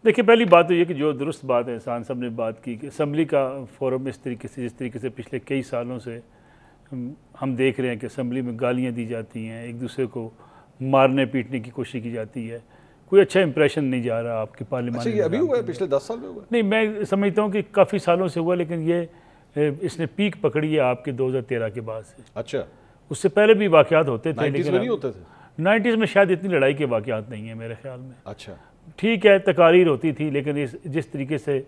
دیکھیے پہلی بات تو یہ کہ جو درست بات ہے احسان صاحب نے بات کی کہ اسمبلی کا فورم اس طریقے سے جس طریقے سے پچھلے کئی سالوں سے ہم دیکھ رہے ہیں کہ اسمبلی میں گالیاں دی جاتی ہیں، ایک دوسرے کو مارنے پیٹنے کی کوشش کی جاتی ہے، کوئی اچھا امپریشن نہیں جا رہا آپ کے پارلیمان میں۔ یہ ابھی ہوا ہے پچھلے 10 سال میں ہوا ہے؟ نہیں، میں سمجھتا ہوں کہ کافی سالوں سے ہوا، لیکن یہ اس نے پیک پکڑی ہے آپ کے 2013 کے بعد سے۔ اچھا، اس سے پہلے بھی واقعات ہوتے تھے، 90s میں نہیں ہوتے تھے؟ 90s میں شاید اتنی لڑائی کے واقعات نہیں ہیں میرے خیال میں۔ اچھا، ٹھیک ہے تقاریر ہوتی تھی، لیکن جس طریقے سے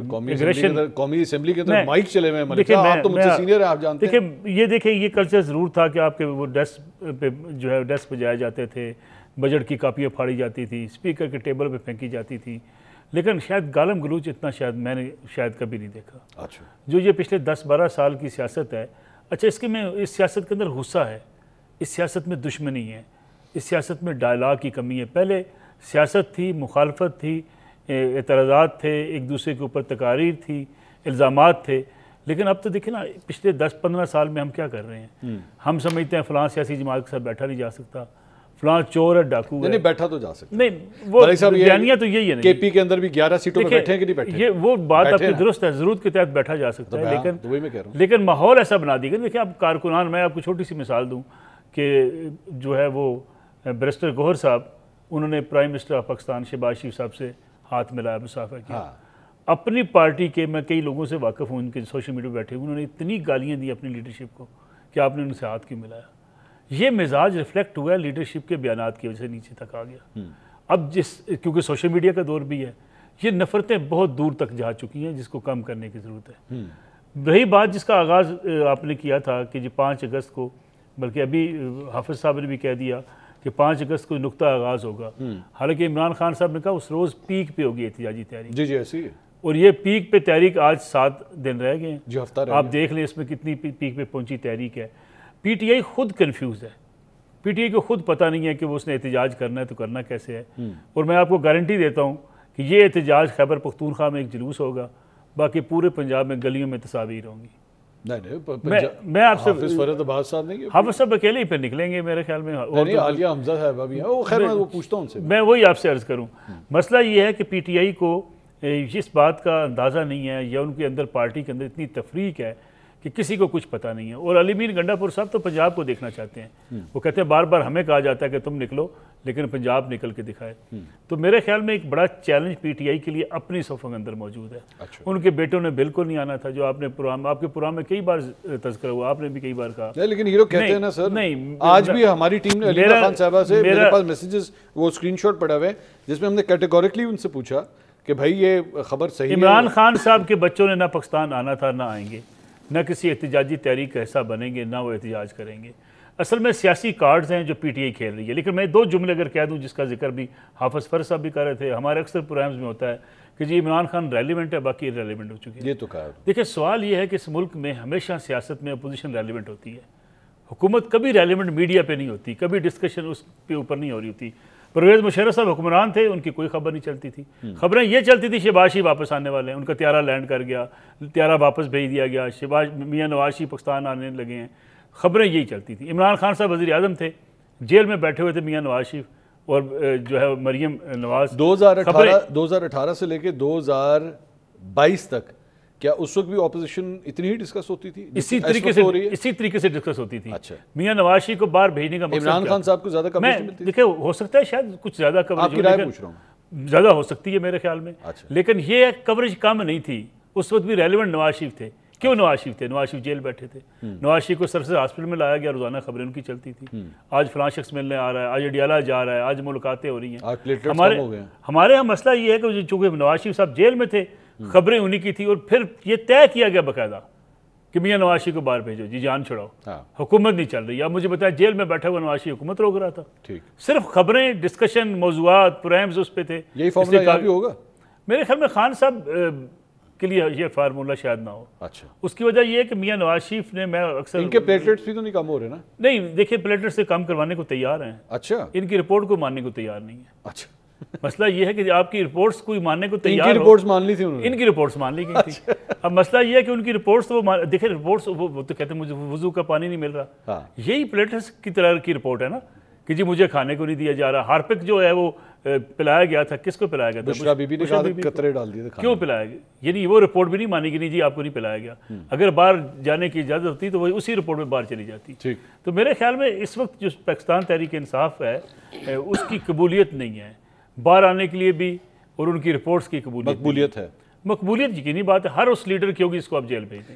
قومی اسمبلی کے اندر مائک چلے ہوئے ہیں، ملک صاحب آپ تو مجھ سے سینئر ہیں، آپ جانتے ہیں۔ دیکھیں یہ کلچر ضرور تھا کہ آپ کے وہ ڈیسک پہ جو ہے ڈیسک پہ جائے جاتے تھے، بجٹ کی کاپیاں پھاڑی جاتی تھی، اسپیکر کے ٹیبل پہ پھینکی جاتی تھی، لیکن شاید گالم گلوچ اتنا شاید میں نے کبھی نہیں دیکھا۔ اچھا، جو یہ پچھلے 10-12 سال کی سیاست ہے، اچھا اس سیاست کے اندر غصہ ہے، اس سیاست میں دشمنی ہے، اس سیاست میں ڈائلاگ کی کمی ہے۔ پہلے سیاست تھی، مخالفت تھی، اعتراضات تھے، ایک دوسرے کے اوپر تقاریر تھی، الزامات تھے، لیکن اب تو دیکھیں نا پچھلے 10-15 سال میں ہم کیا کر رہے ہیں؟ ہم سمجھتے ہیں فلاں سیاسی جماعت کے ساتھ بیٹھا نہیں جا سکتا، فلاں چور ہے، ڈاکو ہے۔ نہیں، بیٹھا تو جا سکتا نہیں، وہ بیانیہ تو یہی ہے۔ کے پی کے اندر بھی 11 سیٹوں پہ بیٹھے ہیں کہ نہیں بیٹھے؟ یہ وہ بات آپ کی درست ہے، ضرورت کے تحت بیٹھا جا سکتا ہے، لیکن ماحول ایسا بنا دی گیا۔ دیکھیں اب کارکنان، میں آپ کو چھوٹی سی مثال دوں کہ جو ہے وہ بیرسٹر گوہر صاحب، انہوں نے prime minister of Pakistan Shehbaz Sharif صاحب سے ہاتھ ملایا، مصافحہ کیا۔ اپنی پارٹی کے، میں کئی لوگوں سے واقف ہوں ان کے سوشل میڈیا پہ بیٹھے، انہوں نے اتنی گالیاں دی اپنی لیڈرشپ کو کہ آپ نے ان سے ہاتھ کیوں ملایا۔ یہ مزاج ریفلیکٹ ہوا ہے لیڈرشپ کے بیانات کی وجہ سے نیچے تک آ گیا۔ اب کیونکہ سوشل میڈیا کا دور بھی ہے، یہ نفرتیں بہت دور تک جا چکی ہیں، جس کو کم کرنے کی ضرورت ہے۔ رہی بات جس کا آغاز آپ نے کیا تھا کہ 5 اگست کو، بلکہ ابھی حافظ صاحب نے بھی کہہ دیا کہ 5 اگست کو نقطہ آغاز ہوگا، حالانکہ عمران خان صاحب نے کہا اس روز پیک پہ ہوگی احتجاجی تحریک۔ جی ایسی ہے، اور یہ پیک پہ تحریک آج 7 دن رہ گئے ہیں۔ جی، ہفتہ رہ آپ دیکھ لیں اس میں کتنی پیک پہ پہنچی تحریک ہے۔ پی ٹی آئی خود کنفیوز ہے، پی ٹی آئی کو خود پتہ نہیں ہے کہ وہ اس نے احتجاج کرنا ہے تو کرنا کیسے ہے۔ اور میں آپ کو گارنٹی دیتا ہوں کہ یہ احتجاج خیبر پختونخوا میں ایک جلوس ہوگا، باقی پورے پنجاب میں گلیوں میں تصاویر ہوں گی۔ میں آپ سے حافظ فرید عباس صاحب نہیں، حافظ صاحب اکیلے ہی پھر نکلیں گے میرے خیال میں۔ عالیہ حمزہ صاحبہ بھی ہیں، وہ خیر میں وہ پوچھتا ہوں ان سے۔ میں وہی آپ سے عرض کروں، مسئلہ یہ ہے کہ پی ٹی آئی کو اس بات کا اندازہ نہیں ہے، یا ان کے اندر پارٹی کے اندر اتنی تفریق ہے کہ کسی کو کچھ پتہ نہیں ہے۔ اور علی میر گنڈا پور صاحب تو پنجاب کو دیکھنا چاہتے ہیں، وہ کہتے ہیں بار بار ہمیں کہا جاتا ہے کہ تم نکلو، لیکن پنجاب نکل کے دکھائے۔ تو میرے خیال میں ایک بڑا چیلنج پی ٹی آئی کے لیے اپنی صفوں کے اندر موجود ہے۔ ان کے بیٹوں نے بالکل نہیں آنا تھا، جو آپ کے پروگرام میں کئی بار تذکرہ ہوا، آپ نے بھی کئی بار کہا۔ لیکن یہ لوگ کہتے ہیں نا سر، آج بھی ہماری ٹیم نے علیمہ خان صاحبہ سے، میرے پاس میسیجز وہ اسکرین شاٹ پڑے ہوئے جس میں ہم نے کیٹیگوریکلی ان سے پوچھا کہ بھائی یہ خبر صحیح ہے؟ عمران خان صاحب کے بچوں نے نہ پاکستان آنا تھا، نہ آئیں گے، نہ کسی احتجاجی تحریک کا حصہ بنیں گے، نہ وہ احتجاج کریں گے۔ اصل میں سیاسی کارڈز ہیں جو پی ٹی آئی کھیل رہی ہے۔ لیکن میں 2 جملے اگر کہہ دوں جس کا ذکر بھی حافظ فرید صاحب بھی کر رہے تھے، ہمارے اکثر پروگرامز میں ہوتا ہے کہ جی عمران خان ریلیونٹ ہے، باقی ریلیونٹ ہو چکے ہیں۔ یہ تو کہا دیکھیں سوال یہ ہے کہ اس ملک میں ہمیشہ سیاست میں اپوزیشن ریلیونٹ ہوتی ہے، حکومت کبھی ریلیونٹ میڈیا پہ نہیں ہوتی، کبھی ڈسکشن اس پہ اوپر نہیں ہو رہی ہوتی۔ پرویز مشرف صاحب حکمران تھے، ان کی کوئی خبر نہیں چلتی تھی۔ خبریں یہ چلتی تھی شہباز شریف واپس آنے والے ہیں، ان کا طیارہ لینڈ کر گیا، طیارہ واپس بھیج دیا گیا، میاں نواز شریف پاکستان آنے لگے ہیں، خبریں یہی چلتی تھیں۔ عمران خان صاحب وزیر اعظم تھے، جیل میں بیٹھے ہوئے تھے میاں نواز شریف اور جو ہے مریم نواز۔ 2018 سے لے کے 2022 تک کیا اس وقت بھی اپوزیشن اتنی ہی ڈسکس ہوتی تھی؟ اسی طریقے سے ڈسکس ہوتی تھی۔ اچھا، میاں نواز شریف کو باہر بھیجنے کا مقصد عمران خان صاحب کو زیادہ کوریج ملتی تھی؟ دیکھیں ہو سکتا ہے شاید کچھ زیادہ کوریج، آپ کی رائے پوچھ رہا ہوں، زیادہ ہو سکتی ہے میرے خیال میں، لیکن یہ کوریج کم نہیں تھی۔ اس وقت بھی ریلیونٹ نواز شریف تھے۔ کیوں نواز شریف تھے؟ نواز شریف جیل بیٹھے تھے، نواز شریف کو سرسد ہاسپٹل میں لایا گیا، روزانہ خبریں ان کی چلتی تھی۔ آج فلاں شخص ملنے آ رہا ہے، آج اڈیالہ جا رہا ہے، آج ملاقاتیں ہو رہی ہیں۔ ہمارے یہاں مسئلہ یہ ہے کہ چونکہ نواز شریف صاحب جیل میں تھے، خبریں انہی کی تھی، اور پھر یہ طے کیا گیا باقاعدہ کہ میاں نواز شریف کو باہر بھیجو، جی جان چھڑاؤ، حکومت نہیں چل رہی۔ اب مجھے بتائیں جیل میں بیٹھا ہوا نواز شریف حکومت روک رہا تھا؟ صرف خبریں، ڈسکشن، موضوعات، پروگرامز اس پہ تھے۔ یہی فارمولا یہاں بھی ہوگا میرے خیال میں۔ خان صاحب کے لیے یہ فارمولا شاید نہ ہو۔ اچھا، اس کی وجہ یہ ہے کہ میاں نواز شریف نے، میں اکثر ان کے پلیٹلیٹس بھی تو نہیں کم ہو رہے نا؟ نہیں، دیکھیں پلیٹلیٹس سے کم کروانے کو تیار ہیں۔ اچھا، ان کی رپورٹ کو ماننے کو تیار نہیں ہے۔ اچھا، مسئلہ یہ ہے کہ آپ کی رپورٹس کوئی ماننے کو تیار ان کی رپورٹس مان لی تھی انہوں نے؟ ان کی رپورٹس مان لی گئی تھی۔ اب مسئلہ یہ ہے کہ ان کی رپورٹس وہ دیکھیں، رپورٹس وہ تو کہتے ہیں مجھے وضو کا پانی نہیں مل رہا، یہی پلیٹلیٹس کی طرح کی رپورٹ ہے نا کہ جی مجھے کھانے کو نہیں دیا جا رہا۔ ہارپک جو ہے وہ پلایا گیا تھا، کس کو پلایا گیا تھا؟ بشرا بی بی نے کہا قطرے ڈال دیے تھے، کیوں پلایا گیا؟ یعنی وہ رپورٹ بھی نہیں مانی گی، نہیں جی آپ کو نہیں پلایا گیا، اگر باہر جانے کی اجازت ہوتی تو وہ اسی رپورٹ میں باہر چلی جاتی۔ تو میرے خیال میں اس وقت جو پاکستان تحریک انصاف ہے اس کی قبولیت نہیں ہے باہر آنے کے لیے بھی، اور ان کی رپورٹس کی قبولیت مقبولیت ہے، مقبولیت یقینی بات ہے، ہر اس لیڈر کی ہوگی اس کو آپ جیل بھیج دیں۔